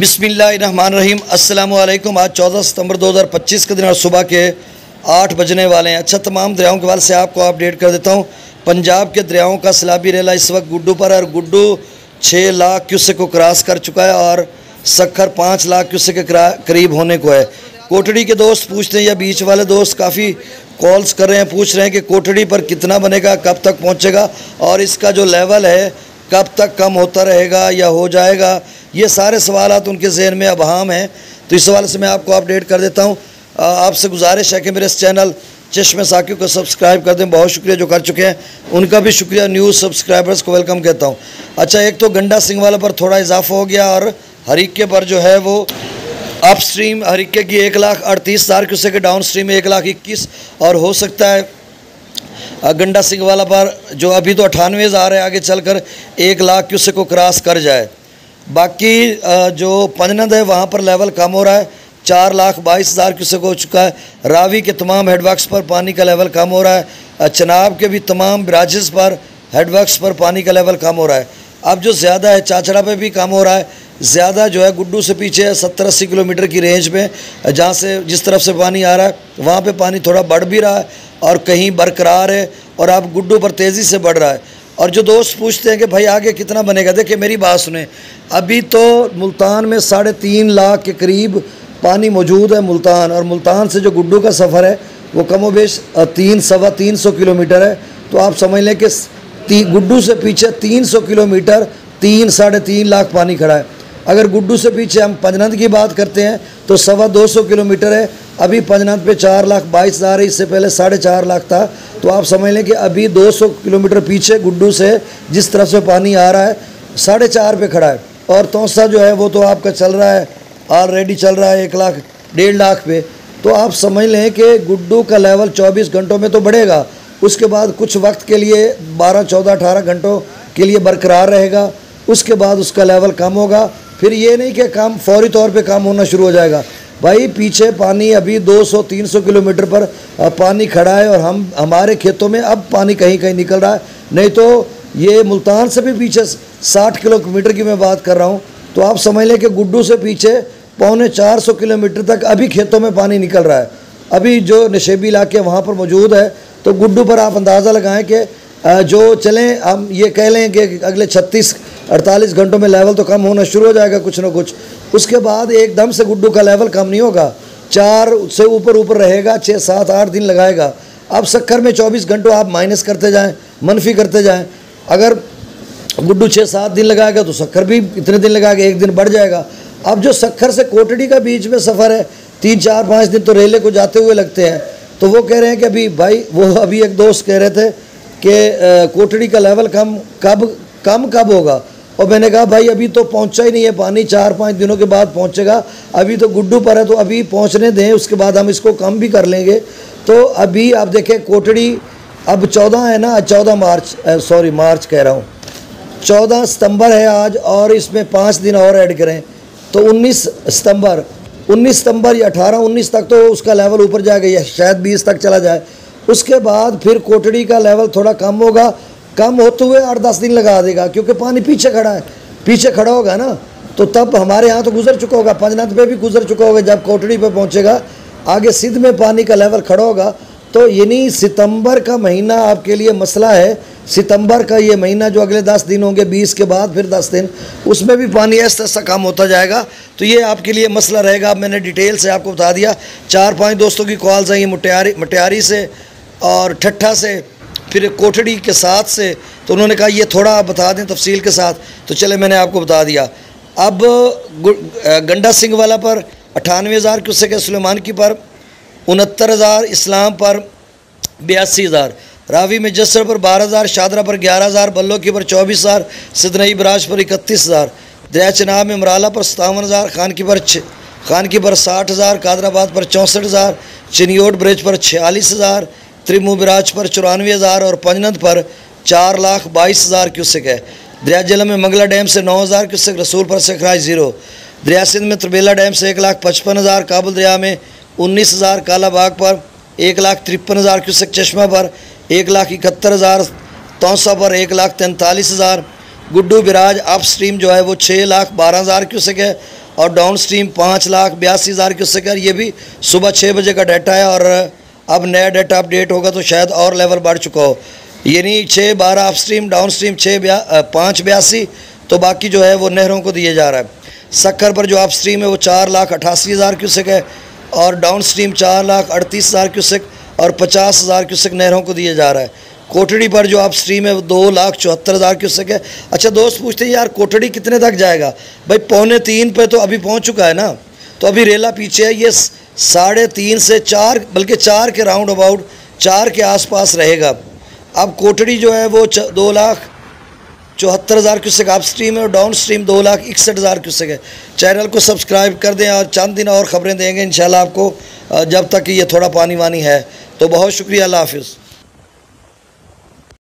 बिस्मिल्लाहिर्रहमानिर्रहीम। अस्सलामु अलैकुम। आज 14 सितंबर 2025 के दिन और सुबह के 8 बजने वाले हैं। अच्छा, तमाम दरियाओं के हवाले से आपको अपडेट कर देता हूँ। पंजाब के दरियाओं का सैलाबी रेला इस वक्त गुड्डू पर है और गुड्डू 6 लाख क्यूसेक को क्रॉस कर चुका है और सक्खर 5 लाख क्यूसेक के करीब होने को है। कोटड़ी के दोस्त पूछते हैं या बीच वाले दोस्त काफ़ी कॉल्स कर रहे हैं, पूछ रहे हैं कि कोटड़ी पर कितना बनेगा, कब तक पहुँचेगा और इसका जो लेवल है कब तक कम होता रहेगा या हो जाएगा। ये सारे सवालात उनके जहन में अबहम हैं, तो इस सवाल से मैं आपको अपडेट कर देता हूँ। आपसे गुजारिश है कि मेरे इस चैनल चश्मे साकिब को सब्सक्राइब कर दें। बहुत शुक्रिया जो कर चुके हैं, उनका भी शुक्रिया। न्यूज़ सब्सक्राइबर्स को वेलकम कहता हूँ। अच्छा, एक तो गंडा सिंह वाला पर थोड़ा इजाफा हो गया और हरीके पर जो है वो अप स्ट्रीम हरीके की 1,38,000 क्यूसेक के, डाउन स्ट्रीम 1,21,000 और हो सकता है गंडा सिंह वाला पर जो अभी तो 98,000 है, आगे चलकर 1 लाख क्यूसेक को क्रॉस कर जाए। बाकी जो पंजनद है वहाँ पर लेवल कम हो रहा है, 4,22,000 क्यूसेक हो चुका है। रावी के तमाम हेडवर्क्स पर पानी का लेवल कम हो रहा है। चनाब के भी तमाम ब्राजेस पर हेडवर्क्स पर पानी का लेवल कम हो रहा है। अब जो ज़्यादा है चाचड़ा पे भी कम हो रहा है। ज़्यादा जो है गुड्डू से पीछे है 70-80 किलोमीटर की रेंज में, जहाँ से जिस तरफ से पानी आ रहा है वहाँ पे पानी थोड़ा बढ़ भी रहा है और कहीं बरकरार है और अब गुड्डू पर तेज़ी से बढ़ रहा है। और जो दोस्त पूछते हैं कि भाई आगे कितना बनेगा, देखिए मेरी बात सुने। अभी तो मुल्तान में 3.5 लाख के करीब पानी मौजूद है मुल्तान, और मुल्तान से जो गुड्डू का सफ़र है वो कमोबेश 300-325 किलोमीटर है। तो आप समझ लें कि गुड्डू से पीछे 300 किलोमीटर 3-3.5 लाख पानी खड़ा है। अगर गुड्डू से पीछे हम पंजनद की बात करते हैं तो 225 किलोमीटर है। अभी पंजनद पे 4,22,000 है, इससे पहले 4.5 लाख था। तो आप समझ लें कि अभी 200 किलोमीटर पीछे गुड्डू से जिस तरफ से पानी आ रहा है 4.5 पे खड़ा है। और तौसा जो है वो तो आपका चल रहा है, ऑलरेडी चल रहा है 1 लाख 1.5 लाख पे। तो आप समझ लें कि गुड्डू का लेवल 24 घंटों में तो बढ़ेगा, उसके बाद कुछ वक्त के लिए 12, 14, 18 घंटों के लिए बरकरार रहेगा, उसके बाद उसका लेवल कम होगा। फिर ये नहीं कि काम फौरी तौर पे काम होना शुरू हो जाएगा। भाई पीछे पानी अभी 200-300 किलोमीटर पर पानी खड़ा है और हमारे खेतों में अब पानी कहीं कहीं निकल रहा है। नहीं तो ये मुल्तान से भी पीछे 60 किलोमीटर की मैं बात कर रहा हूँ। तो आप समझ लें कि गुड्डू से पीछे 350 किलोमीटर तक अभी खेतों में पानी निकल रहा है। अभी जो नशेबी इलाके वहाँ पर मौजूद है, तो गुड्डू पर आप अंदाज़ा लगाएँ कि जो चलें, हम ये कह लें कि अगले 36-48 घंटों में लेवल तो कम होना शुरू हो जाएगा कुछ ना कुछ। उसके बाद एकदम से गुड्डू का लेवल कम नहीं होगा, 4 से ऊपर रहेगा, 6, 7, 8 दिन लगाएगा। अब सक्खर में 24 घंटों आप माइनस करते जाएं, मनफी करते जाएं। अगर गुड्डू 6-7 दिन लगाएगा तो सक्खर भी इतने दिन लगाएगा, 1 दिन बढ़ जाएगा। अब जो सक्खर से कोटड़ी का बीच में सफ़र है 3-4-5 दिन तो रेले को जाते हुए लगते हैं। तो वो कह रहे हैं कि अभी भाई वो अभी एक दोस्त कह रहे थे कि कोटड़ी का लेवल कब होगा, और मैंने कहा भाई अभी तो पहुंचा ही नहीं है पानी, 4-5 दिनों के बाद पहुंचेगा। अभी तो गुड्डू पर है तो अभी पहुंचने दें, उसके बाद हम इसको कम भी कर लेंगे। तो अभी आप देखें कोटड़ी अब 14 है ना, 14 मार्च, सॉरी मार्च कह रहा हूँ, 14 सितंबर है आज, और इसमें 5 दिन और ऐड करें तो 19 सितंबर या 18-19 तक तो उसका लेवल ऊपर जाएगा या शायद 20 तक चला जाए। उसके बाद फिर कोटड़ी का लेवल थोड़ा कम होगा, कम होते हुए 8-10 दिन लगा देगा, क्योंकि पानी पीछे खड़ा है। पीछे खड़ा होगा ना तो तब हमारे यहाँ तो गुजर चुका होगा, पंजनद पे भी गुजर चुका होगा। जब कोटड़ी पे पहुँचेगा आगे सिंध में पानी का लेवल खड़ा होगा। तो यानी सितंबर का महीना आपके लिए मसला है। सितंबर का ये महीना जो अगले 10 दिन होंगे, 20 के बाद फिर 10 दिन, उसमें भी पानी ऐसा ऐसा कम होता जाएगा। तो ये आपके लिए मसला रहेगा। अब मैंने डिटेल से आपको बता दिया। 4-5 दोस्तों की कॉल्स आई मटियारी से और ठट्ठा से, फिर कोटड़ी के साथ से, तो उन्होंने कहा ये थोड़ा आप बता दें तफसील के साथ। तो चले मैंने आपको बता दिया। अब गंडा सिंह वाला पर 98,000 क्यूसेक है, सुलेमान की पर 69,000, इस्लाम पर 82,000, रावी में जसर पर 12,000, शादरा पर 11,000, बल्लो की पर 24,000, सिदनई बराज पर 31,000, दरिया चनाब में मराला पर 57,000, खान की पर 60,000, कादराबाद पर 64,000, चिनियोट ब्रिज पर 46,000, त्रिमू बिराज पर 94,000 और पंजनद पर 4,22,000 क्यूसेक है। दरिया जेलम में मंगला डैम से 9,000 क्यूसेक, रसूलपुर से खराज 0। दरिया सिंध में तरबेला डैम से 1,55,000, काबुल दरिया में 19,000, कालाबाग पर 1,53,000 क्यूसेक, चश्मा पर 1,71,000, तौसा पर 1,43,000, गुड्डू बिराज अप स्ट्रीम जो है वो 6,12,000 क्यूसेक है और डाउन स्ट्रीम 5,82,000 क्यूसेक है। ये भी सुबह 6 बजे का डाटा है और अब नया डाटा अपडेट होगा तो शायद और लेवल बढ़ चुका हो, यानी 6,12 अप स्ट्रीम, डाउन स्ट्रीम 5,82, तो बाकी जो है वो नहरों को दिए जा रहा है। सक्कर पर जो अप स्ट्रीम है वो 4,88,000 क्यूसेक है और डाउन स्ट्रीम 4,38,000 क्यूसेक और 50,000 क्यूसेक नहरों को दिए जा रहा है। कोटड़ी पर जो अप स्ट्रीम है वो 2,74,000 क्यूसेक है। अच्छा दोस्त पूछते हैं यार कोटड़ी कितने तक जाएगा? भाई 2.25 पे तो अभी पहुंच चुका है ना, तो अभी रेला पीछे है, ये 3.5 से 4 बल्कि 4 के राउंड अबाउट 4 के आसपास रहेगा। अब कोटड़ी जो है वो 2,74,000 क्यूसेक अप स्ट्रीम है और डाउन स्ट्रीम 2,61,000 क्यूसेक है। चैनल को सब्सक्राइब कर दें और चंद दिन और ख़बरें देंगे इंशाल्लाह आपको, जब तक ये थोड़ा पानी वानी है। तो बहुत शुक्रिया, अल्लाह हाफिज़।